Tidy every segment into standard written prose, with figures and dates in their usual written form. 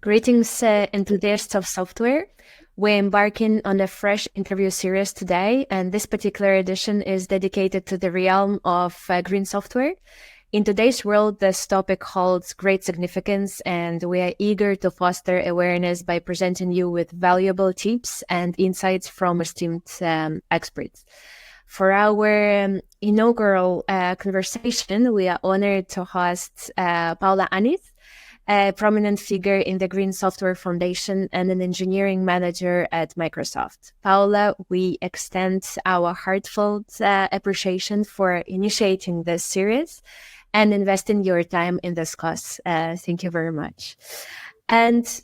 Greetings, enthusiasts of software. We're embarking on a fresh interview series today, and this particular edition is dedicated to the realm of green software. In today's world, this topic holds great significance, and we are eager to foster awareness by presenting you with valuable tips and insights from esteemed experts. For our inaugural conversation, we are honored to host Paola E, a prominent figure in the Green Software Foundation and an engineering manager at Microsoft. Paola, we extend our heartfelt appreciation for initiating this series and investing your time in this cause. Thank you very much. And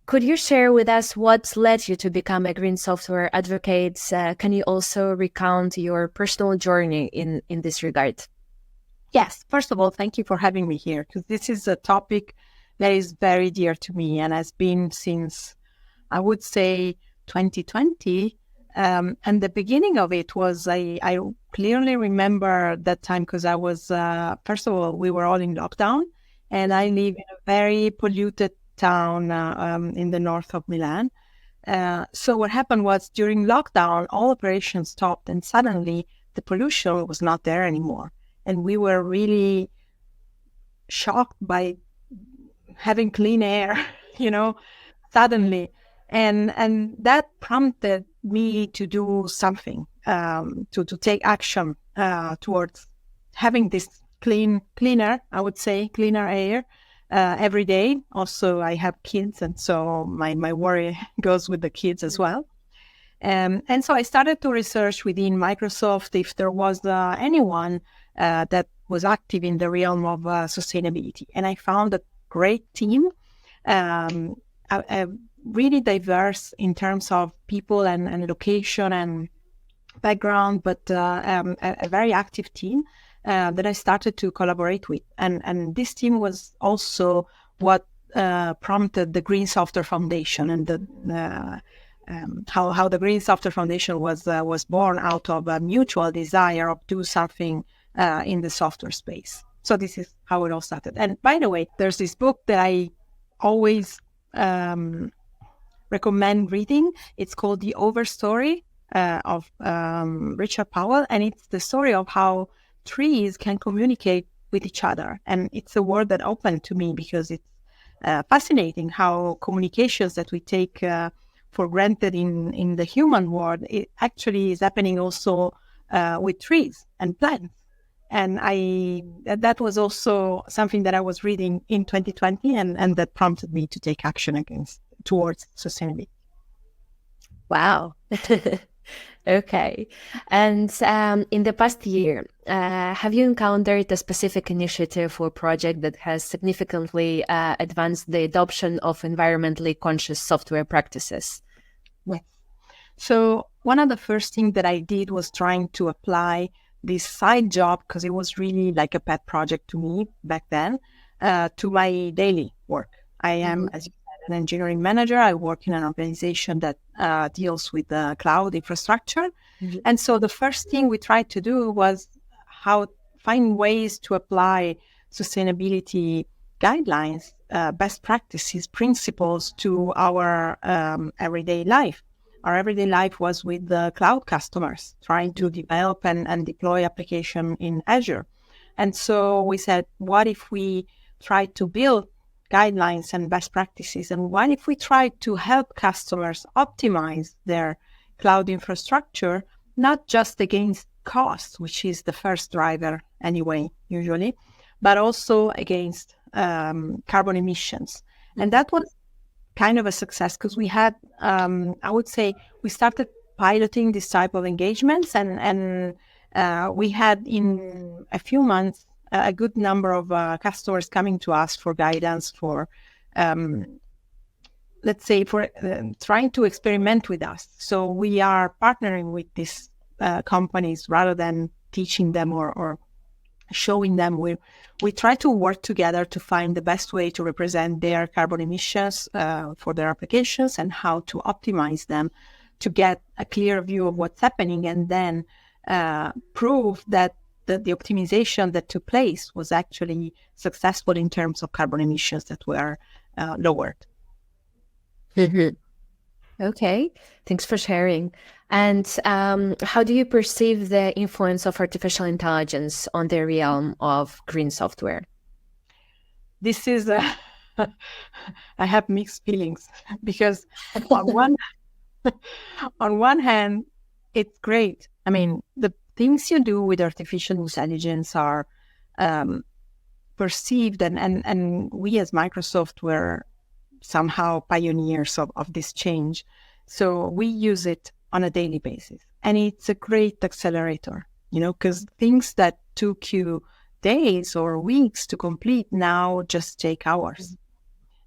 could you share with us what led you to become a green software advocate? Can you also recount your personal journey in this regard? Yes, first of all, thank you for having me here, because this is a topic that is very dear to me and has been since, I would say, 2020. And the beginning of it was, I clearly remember that time because I was, first of all, we were all in lockdown, and I live in a very polluted town in the north of Milan. So what happened was during lockdown, all operations stopped, and suddenly the pollution was not there anymore. And we were really shocked by having clean air, suddenly. And that prompted me to do something, to take action towards having this cleaner air every day. Also, I have kids, and so my worry goes with the kids as well. And so I started to research within Microsoft if there was anyone that was active in the realm of sustainability. And I found a great team, really diverse in terms of people and location and background, but a very active team that I started to collaborate with. And this team was also what prompted the Green Software Foundation and how the Green Software Foundation was born out of a mutual desire of do something in the software space. So this is how it all started. And by the way, there's this book that I always recommend reading. It's called The Overstory of Richard Powell, and it's the story of how trees can communicate with each other. And it's a word that opened to me because it's fascinating how communications that we take for granted in the human world, it actually is happening also with trees and plants. And that was also something that I was reading in 2020, and that prompted me to take action towards sustainability. Wow. Okay. And in the past year, have you encountered a specific initiative or project that has significantly advanced the adoption of environmentally conscious software practices? Yes. So one of the first things that I did was trying to apply this side job, because it was really like a pet project to me back then, to my daily work. I am, as you said, an engineering manager. I work in an organization that deals with cloud infrastructure. Mm-hmm. And so the first thing we tried to do was find ways to apply sustainability guidelines, best practices, principles to our everyday life. Our everyday life was with the cloud customers, trying to develop and deploy application in Azure. And so we said, what if we try to build guidelines and best practices? And what if we try to help customers optimize their cloud infrastructure, not just against cost, which is the first driver anyway, usually, but also against carbon emissions. And that was kind of a success because we had, I would say, we started piloting this type of engagements, and we had in a few months a good number of customers coming to us for guidance for, let's say, for trying to experiment with us. So we are partnering with these companies rather than teaching them or showing them. We try to work together to find the best way to represent their carbon emissions for their applications and how to optimize them to get a clear view of what's happening, and then prove that the optimization that took place was actually successful in terms of carbon emissions that were lowered. Mhm. Okay, thanks for sharing. And how do you perceive the influence of artificial intelligence on the realm of green software? This is, I have mixed feelings because on one on one hand, it's great. I mean, the things you do with artificial intelligence are um, perceived, and we as Microsoft were somehow pioneers of this change. So we use it on a daily basis. And it's a great accelerator, because things that took you days or weeks to complete now just take hours.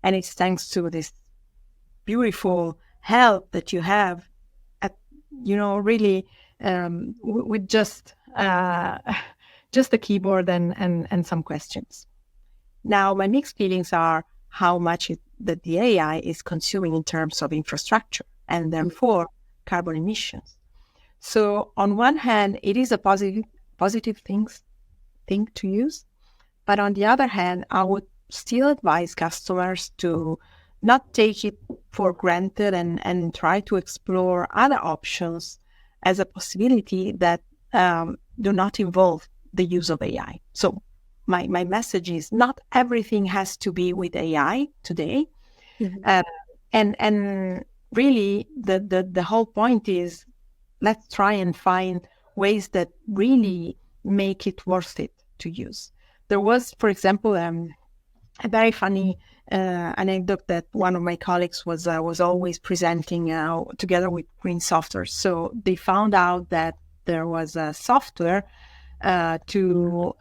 And it's thanks to this beautiful help that you have at, really with just a keyboard and some questions. Now, my mixed feelings are how much that the AI is consuming in terms of infrastructure and therefore carbon emissions. So on one hand, it is a positive thing to use. But on the other hand, I would still advise customers to not take it for granted and try to explore other options as a possibility that do not involve the use of AI. So my message is not everything has to be with AI today. Mm-hmm. And really the whole point is let's try and find ways that really make it worth it to use. There was, for example, a very funny anecdote that one of my colleagues was always presenting together with Green Software. So they found out that there was a software to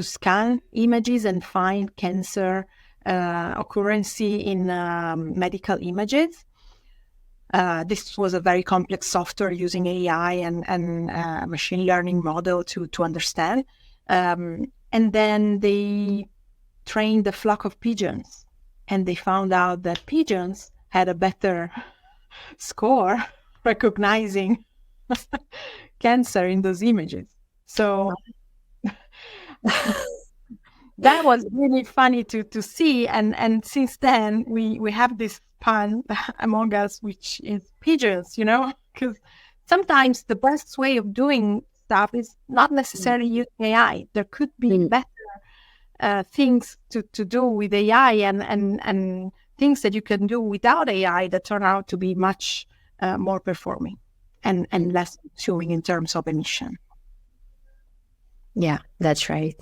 scan images and find cancer occurrence in medical images. This was a very complex software using AI and machine learning model to understand. And then they trained a flock of pigeons, and they found out that pigeons had a better score recognizing cancer in those images. So that was really funny to see. And since then, we have this pun among us, which is pigeons, because sometimes the best way of doing stuff is not necessarily using AI. There could be better things to do with AI and things that you can do without AI that turn out to be much more performing and less consuming in terms of emission. Yeah, that's right.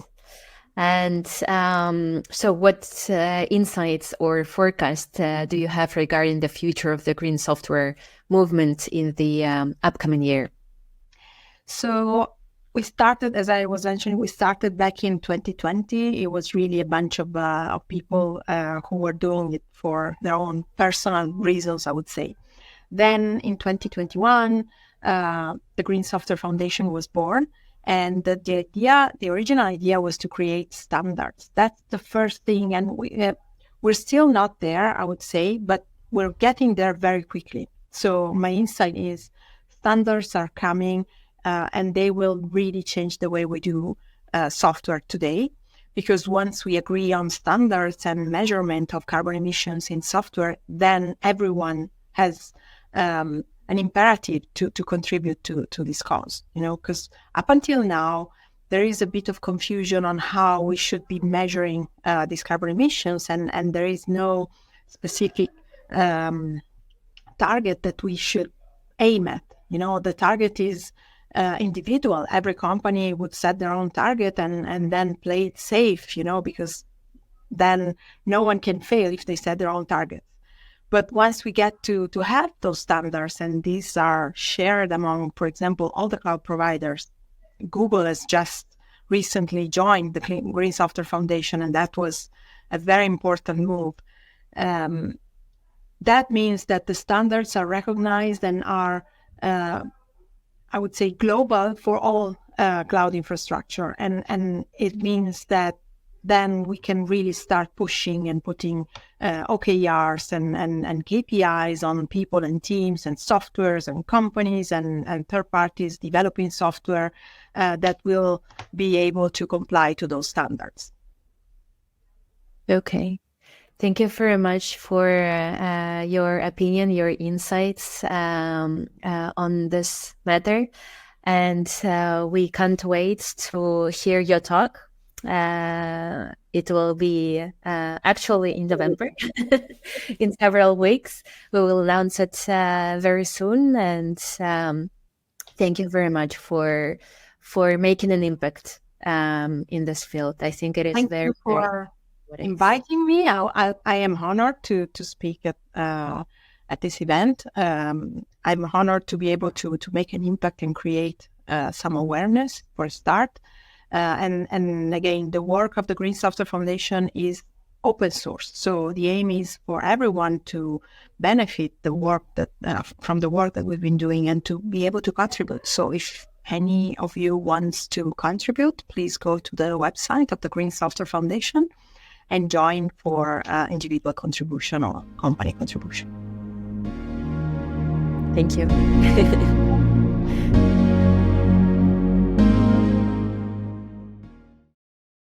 And so what insights or forecast do you have regarding the future of the green software movement in the upcoming year? So we started, as I was mentioning, we started back in 2020. It was really a bunch of people who were doing it for their own personal reasons, I would say. Then in 2021, the Green Software Foundation was born. And the original idea was to create standards. That's the first thing. And we're still not there, I would say, but we're getting there very quickly. So my insight is standards are coming and they will really change the way we do software today. Because once we agree on standards and measurement of carbon emissions in software, then everyone has an imperative to contribute to this cause, because up until now, there is a bit of confusion on how we should be measuring these carbon emissions, and there is no specific target that we should aim at. The target is individual. Every company would set their own target and then play it safe, because then no one can fail if they set their own target. But once we get to have those standards, and these are shared among, for example, all the cloud providers, Google has just recently joined the Green Software Foundation, and that was a very important move. That means that the standards are recognized and are, I would say, global for all cloud infrastructure. And it means that then we can really start pushing and putting OKRs and KPIs on people and teams and softwares and companies and third parties developing software that will be able to comply to those standards. Okay. Thank you very much for your opinion, your insights on this matter. And we can't wait to hear your talk. It will be actually in November, in several weeks. We will announce it very soon. And thank you very much for making an impact in this field. I think it is Thank very, you very for important. inviting me. I am honored to speak at this event. I'm honored to be able to make an impact and create some awareness for a start. And again, the work of the Green Software Foundation is open source. So the aim is for everyone to benefit the work that from the work that we've been doing and to be able to contribute. So if any of you wants to contribute, please go to the website of the Green Software Foundation and join for individual contribution or company contribution. Thank you.